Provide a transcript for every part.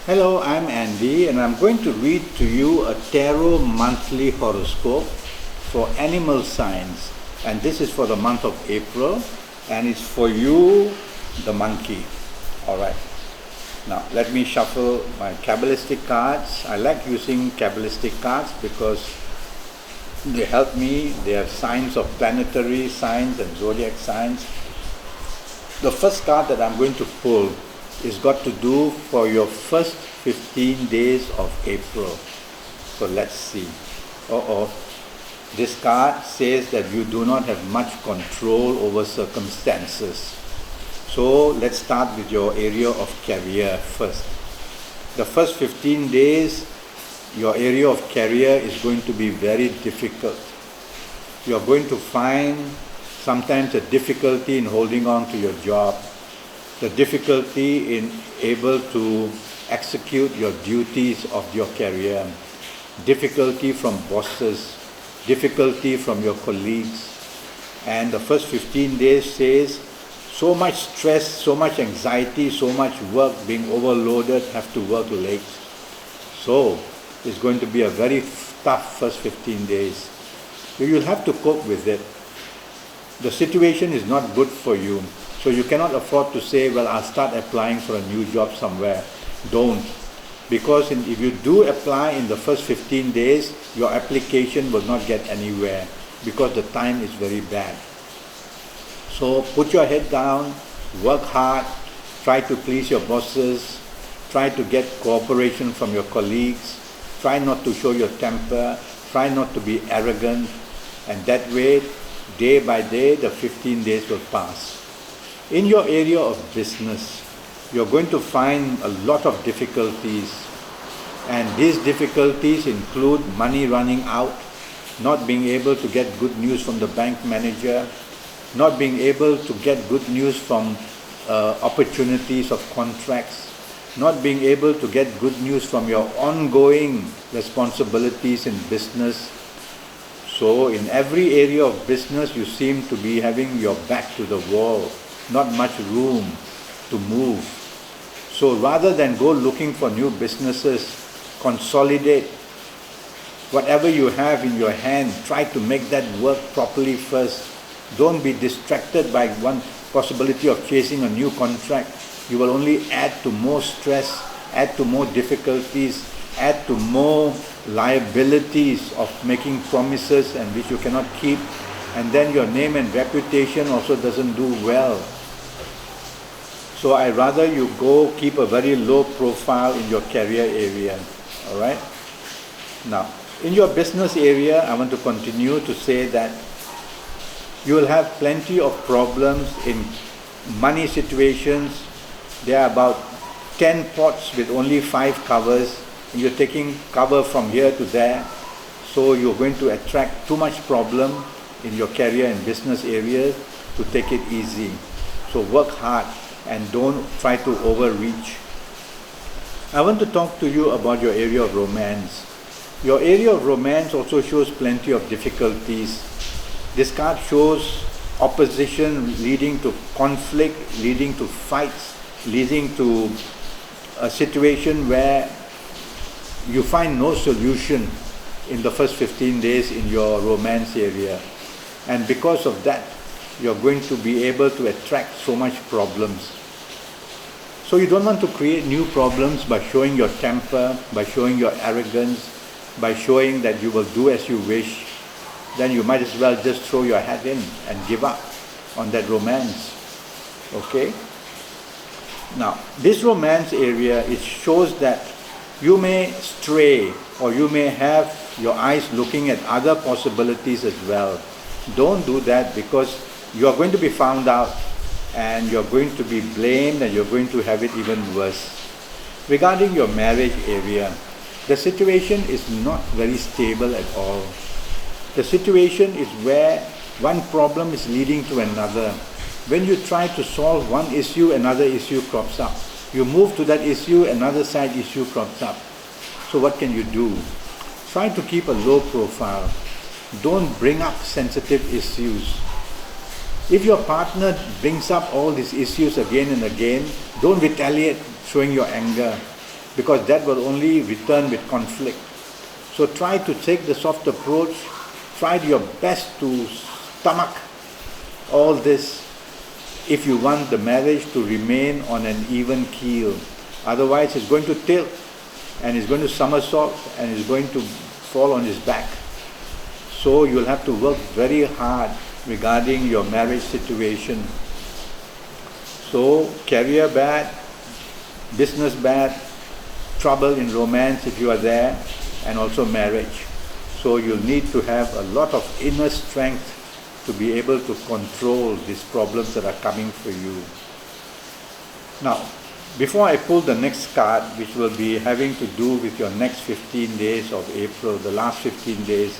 Hello, I'm Andy and I'm going to read to you a tarot monthly horoscope for animal signs, and this is for the month of April and it's for you, the monkey. Alright, now let me shuffle my Kabbalistic cards. I like using Kabbalistic cards because they help me. They have signs of planetary signs and zodiac signs. The first card that I'm going to pull is got to do for your first 15 days of April. So let's see. This card says that you do not have much control over circumstances. So let's start with your area of career first. The first 15 days, your area of career is going to be very difficult. You're going to find sometimes a difficulty in holding on to your job, the difficulty in able to execute your duties of your career, difficulty from bosses, difficulty from your colleagues. And the first 15 days says so much stress, so much anxiety, so much work, being overloaded, have to work late. So it's going to be a very tough first 15 days. You'll have to cope with it. The situation is not good for you. So you cannot afford to say, well, I'll start applying for a new job somewhere. Don't. Because if you do apply in the first 15 days, your application will not get anywhere because the time is very bad. So put your head down, work hard, try to please your bosses, try to get cooperation from your colleagues, try not to show your temper, try not to be arrogant, and that way, day by day, the 15 days will pass. In your area of business, you're going to find a lot of difficulties, and these difficulties include money running out, not being able to get good news from the bank manager, not being able to get good news from opportunities of contracts, not being able to get good news from your ongoing responsibilities in business. So in every area of business, you seem to be having your back to the wall, not much room to move. So rather than go looking for new businesses, consolidate whatever you have in your hand, try to make that work properly first. Don't be distracted by one possibility of chasing a new contract. You will only add to more stress, add to more difficulties, add to more liabilities of making promises and which you cannot keep, and then your name and reputation also doesn't do well. So I rather you go keep a very low profile in your career area. Alright? Now, in your business area, I want to continue to say that you will have plenty of problems in money situations. There are about 10 pots with only 5 covers, and you're taking cover from here to there. So you're going to attract too much problem in your career and business areas. To take it easy. So work hard and don't try to overreach. I want to talk to you about your area of romance. Your area of romance also shows plenty of difficulties. This card shows opposition leading to conflict, leading to fights, leading to a situation where you find no solution in the first 15 days in your romance area. And because of that, you're going to be able to attract so much problems. So you don't want to create new problems by showing your temper, by showing your arrogance, by showing that you will do as you wish. Then you might as well just throw your hat in and give up on that romance. Okay? Now, this romance area, it shows that you may stray or you may have your eyes looking at other possibilities as well. Don't do that because you are going to be found out and you're going to be blamed and you're going to have it even worse. Regarding your marriage area, the situation is not very stable at all. The situation is where one problem is leading to another. When you try to solve one issue, another issue crops up. You move to that issue, another side issue crops up. So what can you do? Try to keep a low profile. Don't bring up sensitive issues. If your partner brings up all these issues again and again, don't retaliate showing your anger. because that will only return with conflict. So try to take the soft approach, try your best to stomach all this if you want the marriage to remain on an even keel. Otherwise it's going to tilt and it's going to somersault and it's going to fall on his back. So you'll have to work very hard regarding your marriage situation. So career bad, business bad, trouble in romance if you are there, and also marriage. So you'll need to have a lot of inner strength to be able to control these problems that are coming for you. Now, before I pull the next card, which will be having to do with your next 15 days of April, the last 15 days,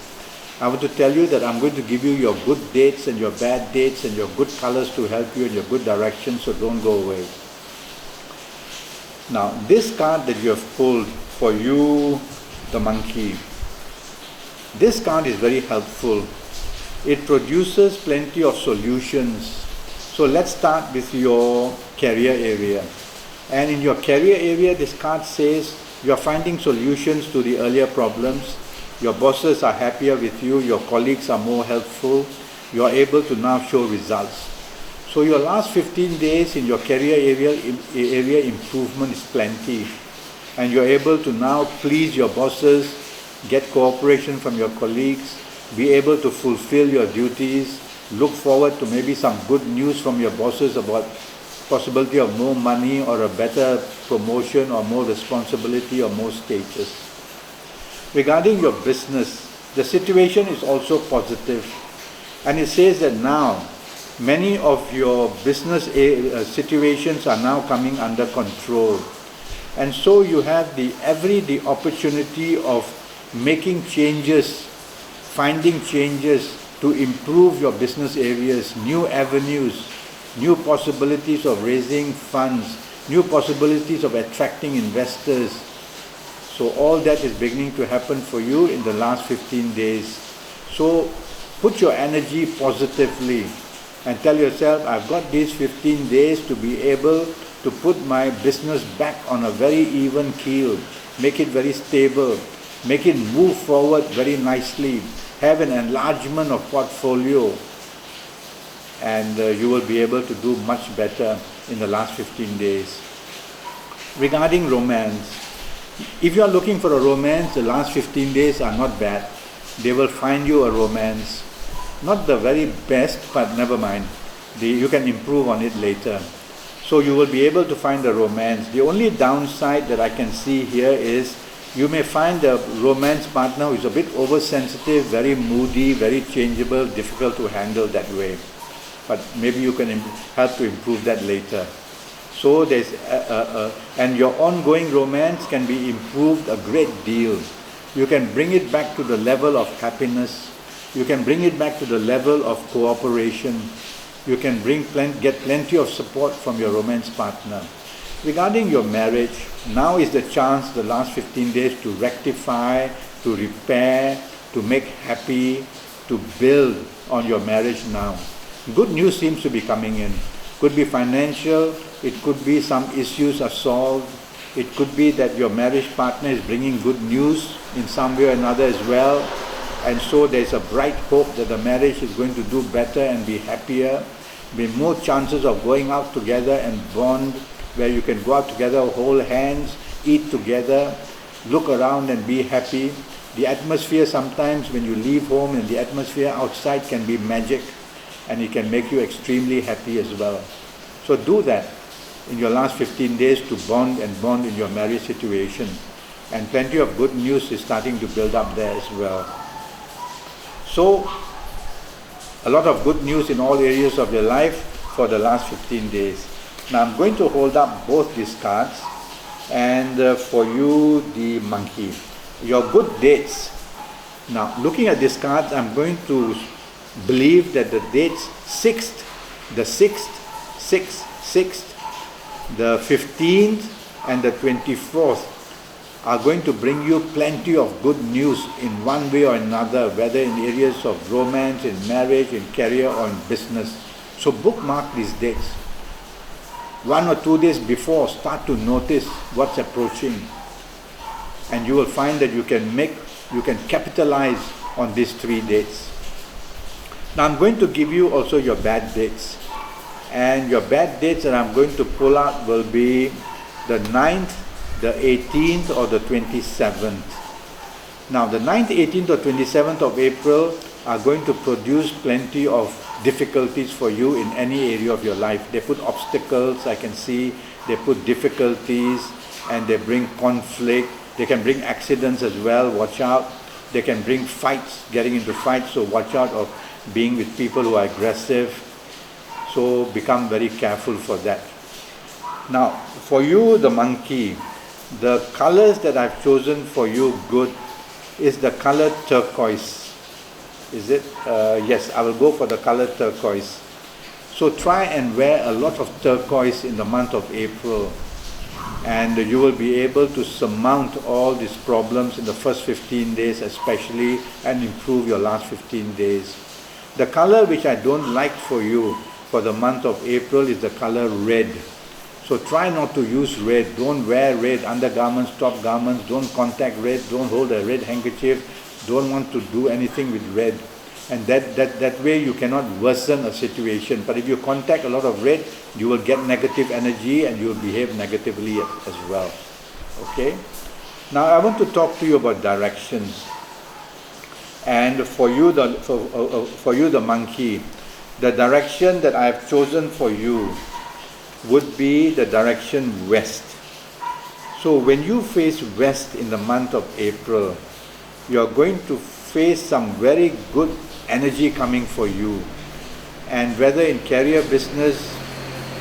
I want to tell you that I'm going to give you your good dates and your bad dates and your good colors to help you in your good direction, so don't go away. Now, this card that you have pulled for you, the monkey, this card is very helpful. It produces plenty of solutions. So let's start with your career area. And in your career area, this card says you're finding solutions to the earlier problems. Your bosses are happier with you. Your colleagues are more helpful. You're able to now show results. So your last 15 days in your career area improvement is plenty. And you're able to now please your bosses, get cooperation from your colleagues, be able to fulfill your duties, look forward to maybe some good news from your bosses about possibility of more money or a better promotion or more responsibility or more status. Regarding your business, the situation is also positive, and it says that now many of your business situations are now coming under control, and so you have the opportunity of making changes, finding changes to improve your business areas, new avenues, new possibilities of raising funds, new possibilities of attracting investors. So all that is beginning to happen for you in the last 15 days. So put your energy positively and tell yourself, I've got these 15 days to be able to put my business back on a very even keel, make it very stable, make it move forward very nicely, have an enlargement of portfolio, and you will be able to do much better in the last 15 days. Regarding romance, if you are looking for a romance, the last 15 days are not bad. They will find you a romance. Not the very best, but never mind. You can improve on it later. So you will be able to find a romance. The only downside that I can see here is you may find a romance partner who is a bit oversensitive, very moody, very changeable, difficult to handle that way. But maybe you can help to improve that later. So there's and your ongoing romance can be improved a great deal. You can bring it back to the level of happiness. You can bring it back to the level of cooperation. You can get plenty of support from your romance partner. Regarding your marriage, now is the chance, the last 15 days, to rectify, to repair, to make happy, to build on your marriage now. Good news seems to be coming in. Could be financial, it could be some issues are solved, it could be that your marriage partner is bringing good news in some way or another as well, and so there's a bright hope that the marriage is going to do better and be happier, be more chances of going out together and bond, where you can go out together, hold hands, eat together, look around and be happy. The atmosphere sometimes when you leave home and the atmosphere outside can be magic, and it can make you extremely happy as well. So do that in your last 15 days to bond in your marriage situation. And plenty of good news is starting to build up there as well. So, a lot of good news in all areas of your life for the last 15 days. Now I'm going to hold up both these cards, and for you, the monkey. Your good dates. Now, looking at these cards, I'm going to believe that the dates 6th, the 6th, 6th, 6th, the 15th and the 24th are going to bring you plenty of good news in one way or another, whether in areas of romance, in marriage, in career or in business. So bookmark these dates. 1 or 2 days before, start to notice what's approaching. and you will find that you can capitalize on these 3 dates. Now I'm going to give you also your bad dates, and your bad dates that I'm going to pull out will be the 9th, the 18th, or the 27th. Now the 9th, 18th, or 27th of April are going to produce plenty of difficulties for you in any area of your life. They put obstacles, I can see, they put difficulties, and they bring conflict. They can bring accidents as well, watch out. They can bring fights, getting into fights, so watch out of being with people who are aggressive. So become very careful for that. Now, for you, the monkey, the colors that I've chosen for you good is the color turquoise. Is it? Yes, I will go for the color turquoise. So try and wear a lot of turquoise in the month of April, and you will be able to surmount all these problems in the first 15 days especially, and improve your last 15 days. The color which I don't like for you for the month of April is the color red. So try not to use red. Don't wear red undergarments, top garments. Don't contact red. Don't hold a red handkerchief. Don't want to do anything with red. And that way you cannot worsen a situation. But if you contact a lot of red, you will get negative energy and you will behave negatively as well. Okay? Now I want to talk to you about directions. And for you, the monkey, the direction that I have chosen for you would be the direction west. So when you face west in the month of April, you are going to face some very good energy coming for you. And whether in career, business,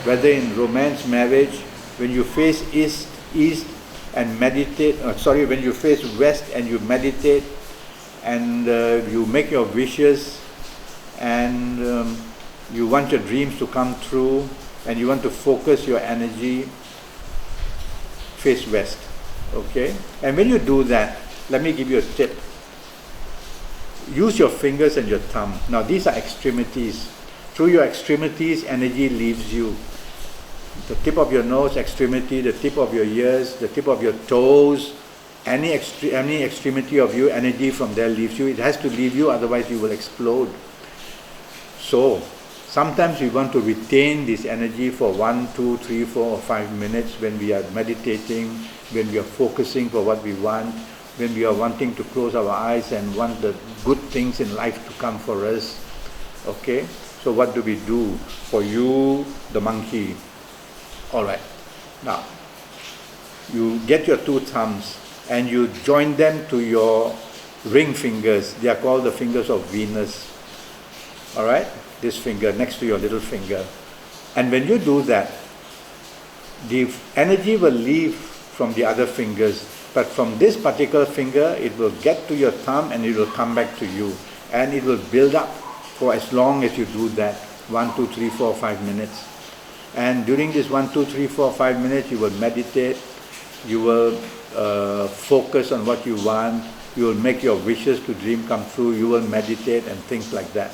whether in romance, marriage, when you face east and meditate, when you face west and you meditate, and you make your wishes, and you want your dreams to come true, and you want to focus your energy, face west. Okay? And when you do that, let me give you a tip. Use your fingers and your thumb. Now these are extremities. Through your extremities, energy leaves you. The tip of your nose, extremity, the tip of your ears, the tip of your toes, any extremity of you, energy from there leaves you. It has to leave you, otherwise you will explode. So sometimes we want to retain this energy for 1, 2, 3, 4, or 5 minutes when we are meditating, when we are focusing for what we want, when we are wanting to close our eyes and want the good things in life to come for us. Okay? So what do we do? For you, the monkey. Alright. Now, you get your 2 thumbs and you join them to your ring fingers. They are called the fingers of Venus. Alright? This finger next to your little finger. And when you do that, the energy will leave from the other fingers. But from this particular finger, it will get to your thumb and it will come back to you. And it will build up for as long as you do that. 1, 2, 3, 4, 5 minutes. And during this 1, 2, 3, 4, 5 minutes, you will meditate. You will focus on what you want. You will make your wishes to dream come true. You will meditate and things like that.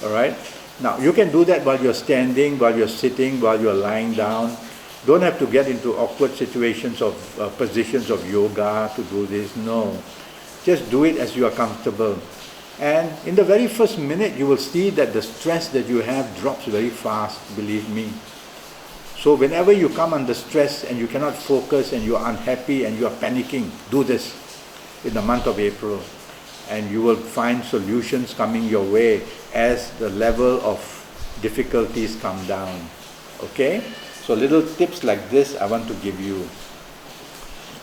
Alright? Now, you can do that while you're standing, while you're sitting, while you're lying down. Don't have to get into awkward situations of positions of yoga to do this. No. Just do it as you are comfortable. And in the very first minute, you will see that the stress that you have drops very fast, believe me. So whenever you come under stress and you cannot focus and you are unhappy and you are panicking, do this in the month of April. And you will find solutions coming your way as the level of difficulties come down. Okay? So little tips like this I want to give you.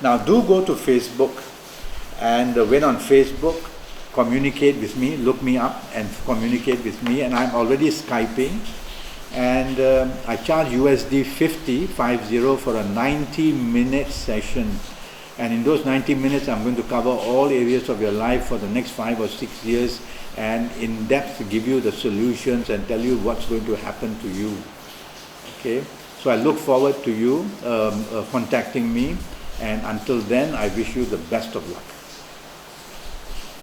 Now do go to Facebook, and when on Facebook, communicate with me, look me up and communicate with me, and I'm already Skyping, and I charge USD 50 for a 90-minute session. And in those 90 minutes, I'm going to cover all areas of your life for the next 5 or 6 years, and in depth give you the solutions and tell you what's going to happen to you. Okay? So I look forward to you contacting me, and until then, I wish you the best of luck.